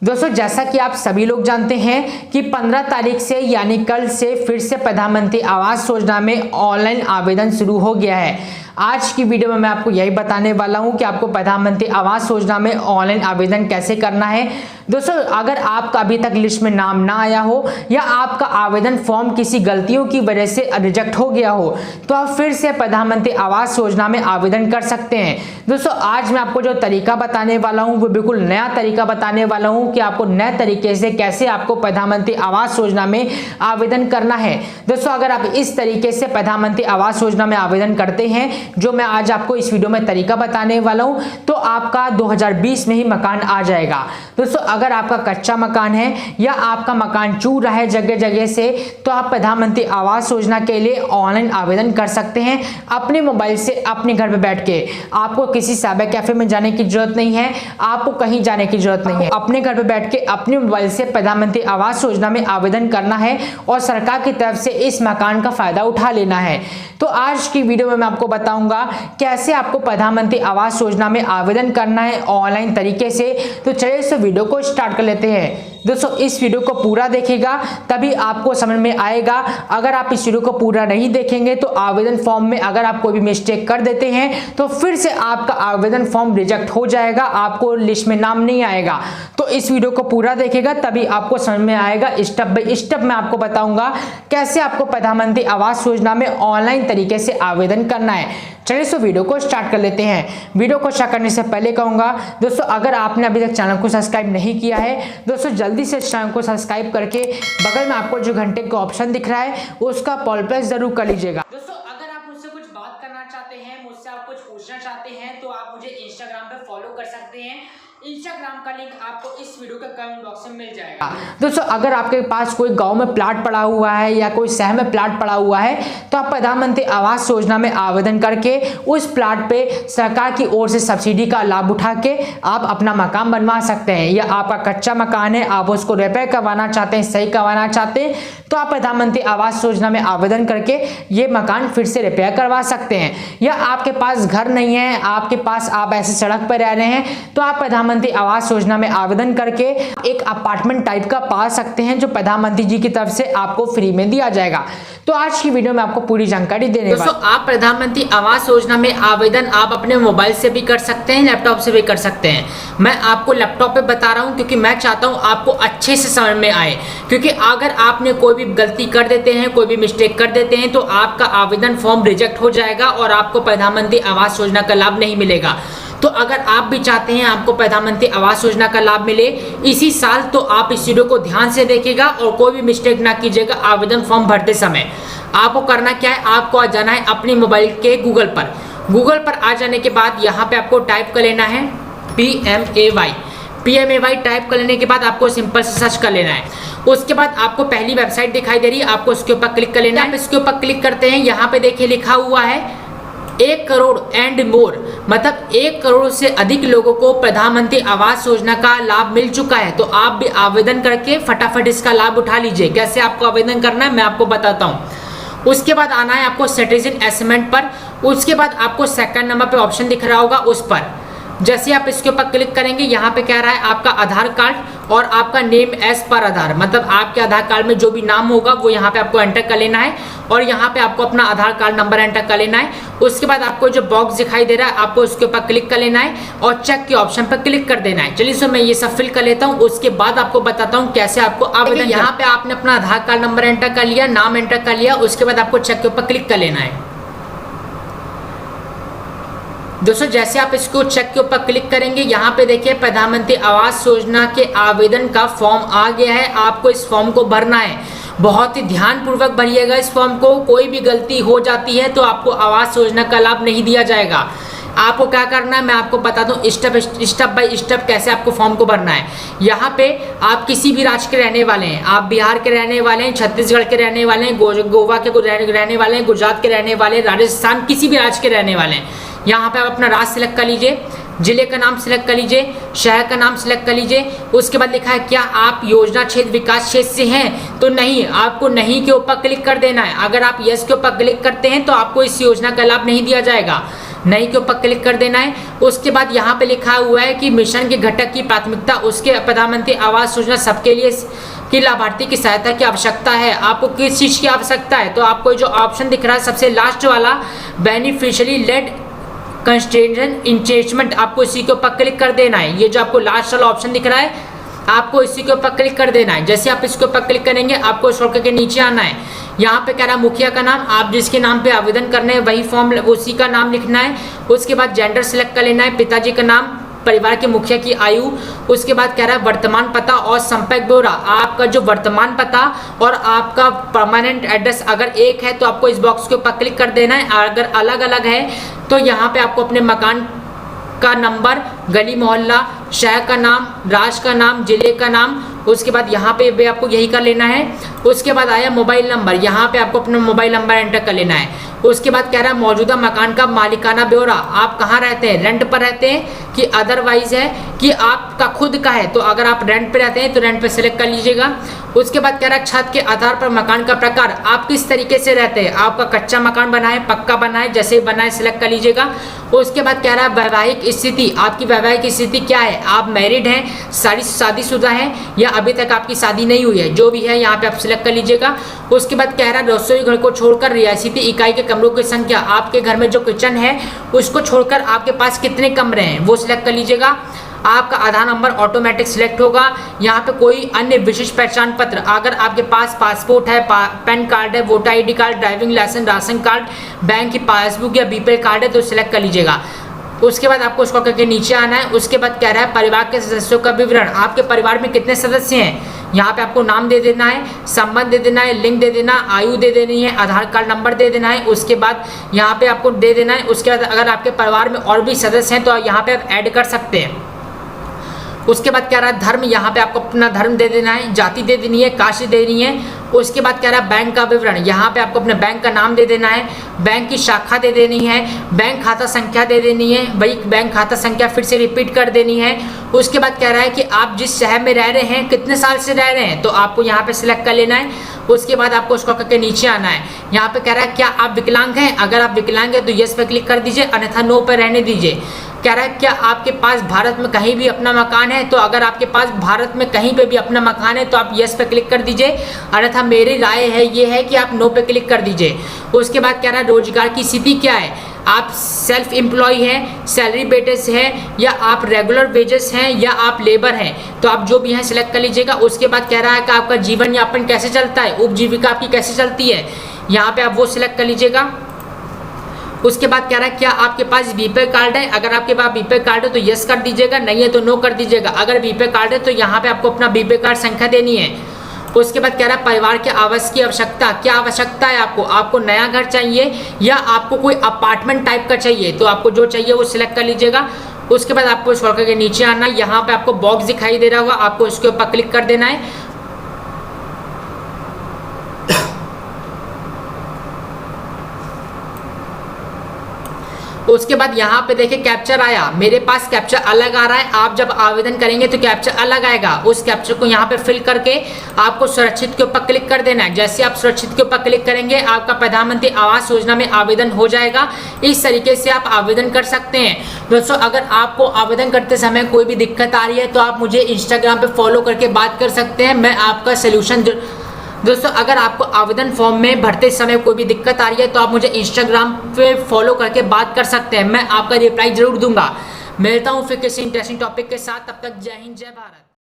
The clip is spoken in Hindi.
दोस्तों, जैसा कि आप सभी लोग जानते हैं कि 15 तारीख से यानी कल से फिर से प्रधानमंत्री आवास योजना में ऑनलाइन आवेदन शुरू हो गया है। आज की वीडियो में मैं आपको यही बताने वाला हूं कि आपको प्रधानमंत्री आवास योजना में ऑनलाइन आवेदन कैसे करना है। दोस्तों, अगर आपका अभी तक लिस्ट में नाम ना आया हो या आपका आवेदन फॉर्म किसी गलतियों की वजह से रिजेक्ट हो गया हो तो आप फिर से प्रधानमंत्री आवास योजना में आवेदन कर सकते हैं। दोस्तों, आज मैं आपको जो तरीका बताने वाला हूं वो बिल्कुल नया तरीका बताने वाला हूं कि आपको नए तरीके से कैसे आपको प्रधानमंत्री आवास योजना में आवेदन करना है। दोस्तों, अगर आप इस तरीके से प्रधानमंत्री आवास योजना में आवेदन करते हैं जो मैं आज आपको इस वीडियो में तरीका बताने वाला हूं तो आपका 2020 में ही मकान आ जाएगा। दोस्तों, अगर आपका कच्चा मकान है या आपका मकान चूर रहा है जगह जगह से तो आप प्रधानमंत्री आवास योजना के लिए ऑनलाइन आवेदन कर सकते हैं अपने मोबाइल से अपने घर पे बैठ के। आपको किसी साइबर कैफे में जाने की जरूरत नहीं है, आपको कहीं जाने की जरूरत नहीं है। अपने घर पे बैठ के अपने मोबाइल से प्रधानमंत्री आवास योजना में आवेदन करना है और सरकार की तरफ से इस मकान का फायदा उठा लेना है। तो आज की वीडियो में मैं आपको बताऊंगा कैसे आपको प्रधानमंत्री आवास योजना में आवेदन करना है ऑनलाइन तरीके से। तो चलिए इस वीडियो को स्टार्ट कर लेते हैं। दोस्तों, इस वीडियो को पूरा देखेगा तभी आपको समझ में आएगा। अगर आप इस वीडियो को पूरा नहीं देखेंगे तो आवेदन फॉर्म में अगर आप कोई भी मिस्टेक कर देते हैं तो फिर से आपका आवेदन फॉर्म रिजेक्ट हो जाएगा, आपको लिस्ट में नाम नहीं आएगा। तो इस वीडियो को पूरा देखेगा तभी आपको समझ में आएगा। स्टेप बाय स्टेप मैं आपको बताऊंगा कैसे आपको प्रधानमंत्री आवास योजना में ऑनलाइन तरीके से आवेदन करना है। चलिए इस वीडियो को स्टार्ट कर लेते हैं। वीडियो को स्टार्ट करने से पहले कहूंगा दोस्तों, अगर आपने अभी तक चैनल को सब्सक्राइब नहीं किया है दोस्तों जल्दी से चैनल को सब्सक्राइब करके बगल में आपको जो घंटे का ऑप्शन दिख रहा है उसका ऑल प्रेस जरूर कर लीजिएगा। दोस्तों, अगर आप मुझसे कुछ बात करना चाहते हैं, मुझसे आप कुछ पूछना चाहते हैं तो आप मुझे इंस्टाग्राम पे फॉलो कर सकते हैं। इंस्टाग्राम का लिंक आपको इस वीडियो के कमेंट बॉक्स में मिल जाएगा। दोस्तों, अगर आपके पास कोई गांव में प्लाट पड़ा हुआ है या कोई शहर में प्लाट पड़ा हुआ है तो आप प्रधानमंत्री आवास योजना में आवेदन करके उस प्लाट पे सरकार की ओर से सब्सिडी का लाभ उठा के आप अपना मकान बनवा सकते हैं। या आपका कच्चा मकान है, आप उसको रिपेयर करवाना चाहते हैं, सही करवाना चाहते हैं तो आप प्रधानमंत्री आवास योजना में आवेदन करके ये मकान फिर से रिपेयर करवा सकते हैं। या आपके पास घर नहीं है, आपके पास आप ऐसे सड़क पर रह रहे हैं तो आप प्रधानमंत्री आवास योजना में आवेदन करके एक अपार्टमेंट टाइप का पा सकते हैं जो प्रधानमंत्री जी की तरफ से आपको फ्री में दिया जाएगा। तो आज की वीडियो में आपको पूरी जानकारी देने वाला हूं। दोस्तों, आप प्रधानमंत्री आवास योजना में आवेदन आप अपने मोबाइल से भी कर सकते हैं, लैपटॉप से भी कर सकते हैं। मैं आपको लैपटॉप पे बता रहा हूं क्योंकि मैं चाहता हूं आपको अच्छे से समझ में आए, क्योंकि अगर आपने कोई भी गलती कर देते हैं, कोई भी मिस्टेक कर देते हैं तो आपका आवेदन फॉर्म रिजेक्ट हो जाएगा और आपको प्रधानमंत्री आवास योजना का लाभ नहीं मिलेगा। तो अगर आप भी चाहते हैं आपको प्रधानमंत्री आवास योजना का लाभ मिले इसी साल तो आप इस वीडियो को ध्यान से देखिएगा और कोई भी मिस्टेक ना कीजिएगा आवेदन फॉर्म भरते समय। आपको करना क्या है, आपको आ जाना है अपने मोबाइल के गूगल पर आ जाने के बाद यहाँ पे आपको टाइप कर लेना है PMAY टाइप कर लेने के बाद आपको सिंपल से सर्च कर लेना है। उसके बाद आपको पहली वेबसाइट दिखाई दे रही है, आपको उसके ऊपर क्लिक कर लेना है। इसके ऊपर क्लिक करते हैं, यहाँ पे देखिए लिखा हुआ है 1 करोड़ एंड मोर, मतलब 1 करोड़ से अधिक लोगों को प्रधानमंत्री आवास योजना का लाभ मिल चुका है। तो आप भी आवेदन करके फटाफट इसका लाभ उठा लीजिए। कैसे आपको आवेदन करना है मैं आपको बताता हूँ। उसके बाद आना है आपको सिटीजन असेसमेंट पर। उसके बाद आपको सेकंड नंबर पे ऑप्शन दिख रहा होगा उस पर जैसे आप इसके ऊपर क्लिक करेंगे यहाँ पे कह रहा है आपका आधार कार्ड और आपका नेम एज पर आधार, मतलब आपके आधार कार्ड में जो भी नाम होगा वो यहाँ पे आपको एंटर कर लेना है और यहाँ पे आपको अपना आधार कार्ड नंबर एंटर कर लेना है। उसके बाद आपको जो बॉक्स दिखाई दे रहा है आपको उसके ऊपर क्लिक कर लेना है और चेक के ऑप्शन पर क्लिक कर देना है। चलिए सो मैं ये सब फिल कर लेता हूँ, उसके बाद आपको बताता हूँ कैसे आपको आवेदन। यहाँ पे आपने अपना आधार कार्ड नंबर एंटर कर लिया, नाम एंटर कर लिया, उसके बाद आपको चेक के ऊपर क्लिक कर लेना है। दोस्तों, जैसे आप इसको चेक के ऊपर क्लिक करेंगे यहाँ पे देखिए प्रधानमंत्री आवास योजना के आवेदन का फॉर्म आ गया है। आपको इस फॉर्म को भरना है, बहुत ही ध्यानपूर्वक भरिएगा इस फॉर्म को। कोई भी गलती हो जाती है तो आपको आवास योजना का लाभ नहीं दिया जाएगा। आपको क्या करना है मैं आपको बता दूं स्टेप बाय स्टेप कैसे आपको फॉर्म को भरना है। यहाँ पे आप किसी भी राज्य के रहने वाले हैं, आप बिहार के रहने वाले हैं, छत्तीसगढ़ के रहने वाले हैं, गोवा के रहने वाले हैं, गुजरात के रहने वाले, राजस्थान, किसी भी राज्य के रहने वाले हैं। यहाँ पे आप अपना राज्य सिलेक्ट कर लीजिए, जिले का नाम सिलेक्ट कर लीजिए, शहर का नाम सिलेक्ट कर लीजिए। उसके बाद लिखा है क्या आप योजना क्षेत्र विकास क्षेत्र से हैं, तो नहीं, आपको नहीं के ऊपर क्लिक कर देना है। अगर आप यस के ऊपर क्लिक करते हैं तो आपको इस योजना का लाभ नहीं दिया जाएगा। नहीं के ऊपर क्लिक कर देना है। उसके बाद यहाँ पे लिखा हुआ है कि मिशन के घटक की प्राथमिकता, उसके प्रधानमंत्री आवास योजना सबके लिए की लाभार्थी की सहायता की आवश्यकता है। आपको किस चीज़ की आवश्यकता है, तो आपको जो ऑप्शन दिख रहा है सबसे लास्ट वाला बेनिफिशियरी लेड कंस्ट्रेंशन इंचेजमेंट, आपको इसी के ऊपर क्लिक कर देना है। ये जो आपको लास्ट वाला ऑप्शन दिख रहा है आपको इसी के ऊपर क्लिक कर देना है। जैसे आप इसके ऊपर क्लिक करेंगे आपको स्क्रॉल के नीचे आना है। यहाँ पे कह रहा है मुखिया का नाम, आप जिसके नाम पे आवेदन करने हैं वही फॉर्म उसी का नाम लिखना है। उसके बाद जेंडर सेलेक्ट कर लेना है, पिताजी का नाम, परिवार के मुखिया की आयु। उसके बाद कह रहा है वर्तमान पता और संपर्क ब्यौरा, आपका जो वर्तमान पता और आपका परमानेंट एड्रेस अगर एक है तो आपको इस बॉक्स के ऊपर क्लिक कर देना है। अगर अलग अलग है तो यहाँ पे आपको अपने मकान का नंबर, गली मोहल्ला, शहर का नाम, राज्य का नाम, जिले का नाम, उसके बाद यहाँ पे भी आपको यही कर लेना है। उसके बाद आया मोबाइल नंबर, यहाँ पे आपको अपना मोबाइल नंबर एंटर कर लेना है। उसके बाद कह रहा है मौजूदा मकान का मालिकाना ब्यौरा, आप कहाँ रहते हैं, रेंट पर रहते हैं कि अदरवाइज है कि आपका खुद का है। तो अगर आप रेंट पे रहते हैं तो रेंट पे सिलेक्ट कर लीजिएगा। उसके बाद कह रहा है छत के आधार पर मकान का प्रकार, आप किस तरीके से रहते हैं, आपका कच्चा मकान बना है, पक्का बना है, जैसे बना है सिलेक्ट कर लीजिएगा। उसके बाद कह रहा है वैवाहिक स्थिति, आपकी वैवाहिक स्थिति क्या है, आप मैरिड हैं, शादीशुदा हैं या अभी तक आपकी शादी नहीं हुई है, जो भी है यहाँ पे आप सिलेक्ट कर लीजिएगा। उसके बाद कह रहा है रसोई घर को छोड़कर रियासती इकाई के कमरों की संख्या, आपके घर में जो किचन है उसको छोड़कर आपके पास कितने कमरे हैं वो सिलेक्ट कर लीजिएगा। आपका आधार नंबर ऑटोमेटिक सिलेक्ट होगा। यहाँ पे कोई अन्य विशिष्ट पहचान पत्र, अगर आपके पास पासपोर्ट है, पैन कार्ड है, voter ID card, driving licence, ration card, bank की पासबुक या बीपीएल कार्ड है तो सिलेक्ट कर लीजिएगा। उसके बाद आपको उसको करके नीचे आना है। उसके बाद कह रहा है परिवार के सदस्यों का विवरण, आपके परिवार में कितने सदस्य हैं, यहाँ पे आपको नाम दे देना है, संबंध दे देना है, लिंग दे देना, आयु दे देनी है, आधार कार्ड नंबर दे देना है। उसके बाद यहाँ पे आपको दे देना है। उसके बाद अगर आपके परिवार में और भी सदस्य हैं तो यहाँ पे आप ऐड कर सकते हैं। उसके बाद कह रहा है धर्म, यहाँ पे आपको अपना धर्म दे देना है, जाति दे देनी है, कास्ट दे देनी है। उसके बाद कह रहा है बैंक का विवरण, यहाँ पे आपको अपने बैंक का नाम दे देना है, बैंक की शाखा दे देनी है, बैंक खाता संख्या दे देनी है, वही बैंक खाता संख्या फिर से रिपीट कर देनी है। उसके बाद कह रहा है कि आप जिस शहर में रह रहे हैं कितने साल से रह रहे हैं तो आपको यहाँ पे सिलेक्ट कर लेना है। उसके बाद आपको उसको करके नीचे आना है। यहाँ पे कह रहा है क्या आप विकलांग हैं, अगर आप विकलांग हैं तो यस पे क्लिक कर दीजिए, अन्यथा नो पे रहने दीजिए। कह रहा है क्या आपके पास भारत में कहीं भी अपना मकान है, तो अगर आपके पास भारत में कहीं पे भी अपना मकान है तो आप यस पे क्लिक कर दीजिए, अन्यथा मेरी राय है ये है कि आप नो पे क्लिक कर दीजिए। उसके बाद कह रहा है रोजगार की स्थिति क्या है, आप सेल्फ एम्प्लॉय हैं, सैलरी बेसिस है या आप रेगुलर वेजेस हैं या आप लेबर हैं, तो आप जो भी हैं सिलेक्ट कर लीजिएगा। उसके बाद कह रहा है कि आपका जीवन यापन कैसे चलता है, उपजीविका आपकी कैसे चलती है, यहाँ पे आप वो सिलेक्ट कर लीजिएगा। उसके बाद कह रहा है क्या आपके पास बीपीएल कार्ड है, अगर आपके पास बीपीएल कार्ड है तो यस कर दीजिएगा, नहीं है तो नो कर दीजिएगा। अगर बीपीएल कार्ड है तो यहाँ पे आपको अपना बीपीएल कार्ड संख्या देनी है। उसके बाद कह रहा है परिवार के आवास की आवश्यकता, क्या आवश्यकता है आपको नया घर चाहिए या आपको कोई अपार्टमेंट टाइप का चाहिए, तो आपको जो चाहिए वो सिलेक्ट कर लीजिएगा। उसके बाद आपको स्क्रॉल करके नीचे आना, यहाँ पे आपको बॉक्स दिखाई दे रहा होगा, आपको इसके ऊपर क्लिक कर देना है। उसके बाद यहाँ पे देखिए कैप्चर आया, मेरे पास कैप्चर अलग आ रहा है, आप जब आवेदन करेंगे तो कैप्चर अलग आएगा। उस कैप्चर को यहाँ पे फिल करके आपको सुरक्षित के ऊपर क्लिक कर देना है। जैसे आप सुरक्षित के ऊपर क्लिक करेंगे आपका प्रधानमंत्री आवास योजना में आवेदन हो जाएगा। इस तरीके से आप आवेदन कर सकते हैं। दोस्तों अगर आपको आवेदन करते समय कोई भी दिक्कत आ रही है तो आप मुझे इंस्टाग्राम पे फॉलो करके बात कर सकते हैं, मैं आपका सोल्यूशन। दोस्तों अगर आपको आवेदन फॉर्म में भरते समय कोई भी दिक्कत आ रही है तो आप मुझे इंस्टाग्राम पे फॉलो करके बात कर सकते हैं, मैं आपका रिप्लाई जरूर दूंगा। मिलता हूँ फिर किसी इंटरेस्टिंग टॉपिक के साथ, तब तक जय हिंद जय भारत।